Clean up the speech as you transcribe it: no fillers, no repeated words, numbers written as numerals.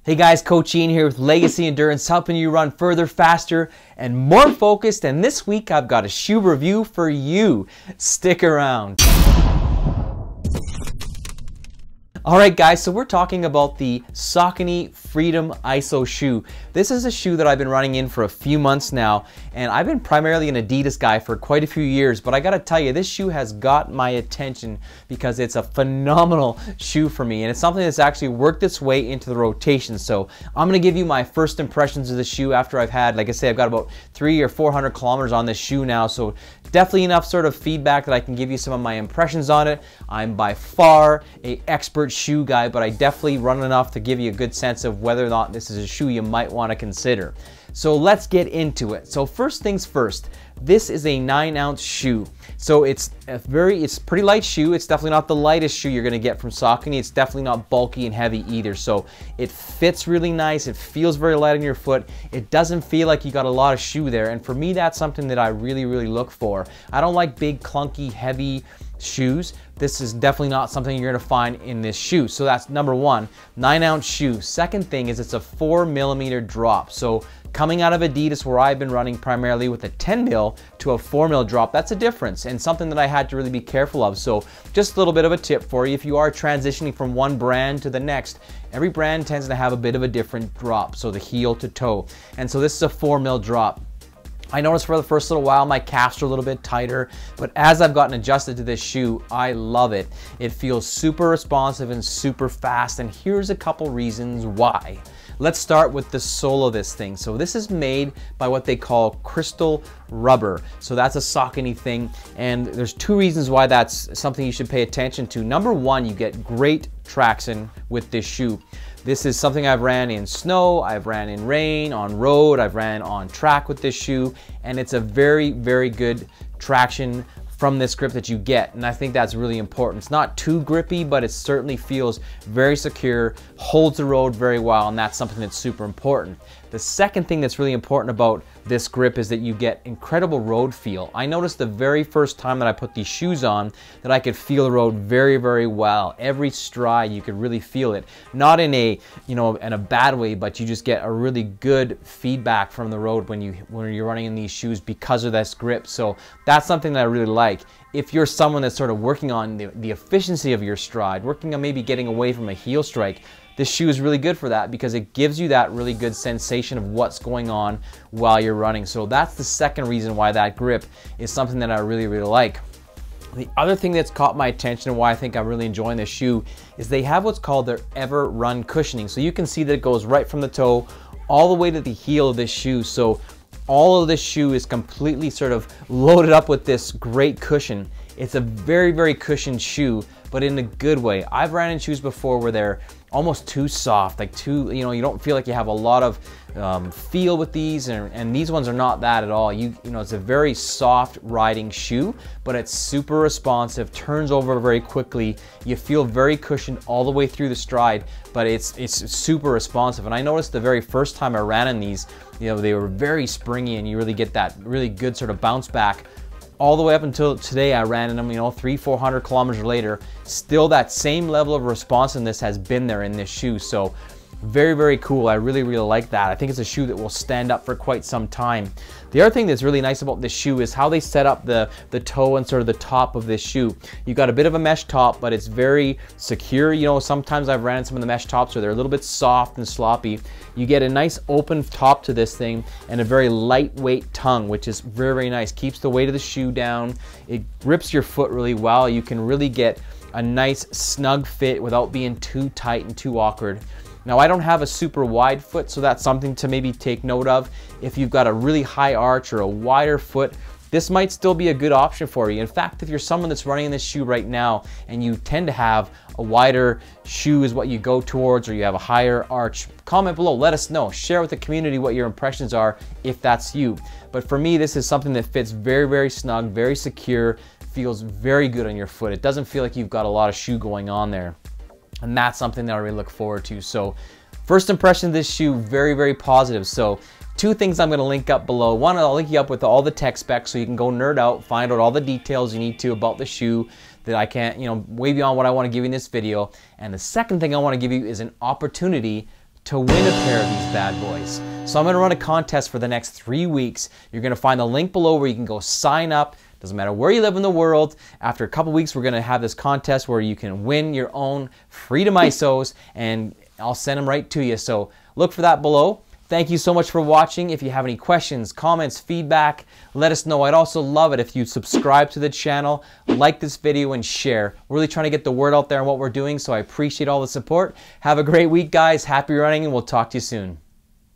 Hey guys, Coach Ian here with Legacy Endurance, helping you run further, faster, and more focused. And this week I've got a shoe review for you. Stick around. Alright guys, so we're talking about the Saucony Freedom ISO shoe. This is a shoe that I've been running in for a few months now, and I've been primarily an Adidas guy for quite a few years, but I gotta tell you, this shoe has got my attention because it's a phenomenal shoe for me, and it's something that's actually worked its way into the rotation. So I'm gonna give you my first impressions of the shoe after I've had, like I say, I've got about 300 or 400 kilometers on this shoe now, so definitely enough sort of feedback that I can give you some of my impressions on it. I'm by far an expert shoe guy, but I definitely run enough to give you a good sense of whether or not this is a shoe you might want to consider. So let's get into it. So first things first, this is a 9-ounce shoe. So it's pretty light shoe. It's definitely not the lightest shoe you're gonna get from Saucony. It's definitely not bulky and heavy either. So it fits really nice. It feels very light on your foot. It doesn't feel like you got a lot of shoe there. And for me, that's something that I really look for. I don't like big, clunky, heavy shoes. This is definitely not something you're gonna find in this shoe. So that's number one, 9-ounce shoe. Second thing is it's a 4mm drop. So coming out of Adidas, where I've been running primarily with a 10mm to a 4mm drop, that's a difference and something that I had to really be careful of. So just a little bit of a tip for you. If you are transitioning from one brand to the next, every brand tends to have a bit of a different drop, so the heel to toe. And so this is a 4mm drop. I noticed for the first little while my calves are a little bit tighter, but as I've gotten adjusted to this shoe, I love it. It feels super responsive and super fast, and here's a couple reasons why. Let's start with the sole of this thing. So this is made by what they call crystal rubber. So that's a Saucony thing, and there's two reasons why that's something you should pay attention to. Number one, you get great traction with this shoe. This is something I've ran in snow, I've ran in rain, on road, I've ran on track with this shoe, and it's a very good traction from this grip that you get, and I think that's really important. It's not too grippy, but it certainly feels very secure, holds the road very well, and that's something that's super important. The second thing that's really important about this grip is that you get incredible road feel. I noticed the very first time that I put these shoes on that I could feel the road very well. Every stride you could really feel it. Not in a, in a bad way, but you just get a really good feedback from the road when you're running in these shoes because of this grip. So that's something that I really like. If you're someone that's sort of working on the efficiency of your stride, working on maybe getting away from a heel strike, this shoe is really good for that because it gives you that really good sensation of what's going on while you're running. So that's the second reason why that grip is something that I really like. The other thing that's caught my attention and why I think I'm really enjoying this shoe is they have what's called their Ever Run cushioning. So you can see that it goes right from the toe all the way to the heel of this shoe. So all of this shoe is completely sort of loaded up with this great cushion. It's a very cushioned shoe, but in a good way. I've ran in shoes before where they're almost too soft, like too, you don't feel like you have a lot of feel with these, and these ones are not that at all. It's a very soft riding shoe, but it's super responsive, turns over very quickly. You feel very cushioned all the way through the stride, but it's super responsive. And I noticed the very first time I ran in these, they were very springy, and you really get that really good sort of bounce back. All the way up until today, I ran in them, 300-400 kilometers later, still that same level of responsiveness has been there in this shoe. So very cool. I really like that. I think it's a shoe that will stand up for quite some time. The other thing that's really nice about this shoe is how they set up the toe and sort of the top of this shoe. You got a bit of a mesh top, but it's very secure. Sometimes I've ran some of the mesh tops where they're a little bit soft and sloppy. You get a nice open top to this thing and a very lightweight tongue, which is very nice. Keeps the weight of the shoe down. It grips your foot really well. You can really get a nice snug fit without being too tight and too awkward. Now, I don't have a super wide foot, so that's something to maybe take note of. If you've got a really high arch or a wider foot, this might still be a good option for you. In fact, if you're someone that's running in this shoe right now and you tend to have a wider shoe is what you go towards, or you have a higher arch, comment below, let us know. Share with the community what your impressions are if that's you. But for me, this is something that fits very snug, very secure, feels very good on your foot. It doesn't feel like you've got a lot of shoe going on there. And that's something that I really look forward to. So first impression of this shoe, very positive. So two things I'm going to link up below. One, I'll link you up with all the tech specs so you can go nerd out, find out all the details you need to about the shoe that I can't, way beyond what I want to give you in this video. And the second thing I want to give you is an opportunity to win a pair of these bad boys. So I'm going to run a contest for the next 3 weeks. You're going to find the link below where you can go sign up. Doesn't matter where you live in the world. After a couple weeks, we're going to have this contest where you can win your own Freedom ISOs, and I'll send them right to you. So look for that below. Thank you so much for watching. If you have any questions, comments, feedback, let us know. I'd also love it if you subscribe to the channel, like this video, and share. We're really trying to get the word out there on what we're doing, so I appreciate all the support. Have a great week, guys. Happy running, and we'll talk to you soon.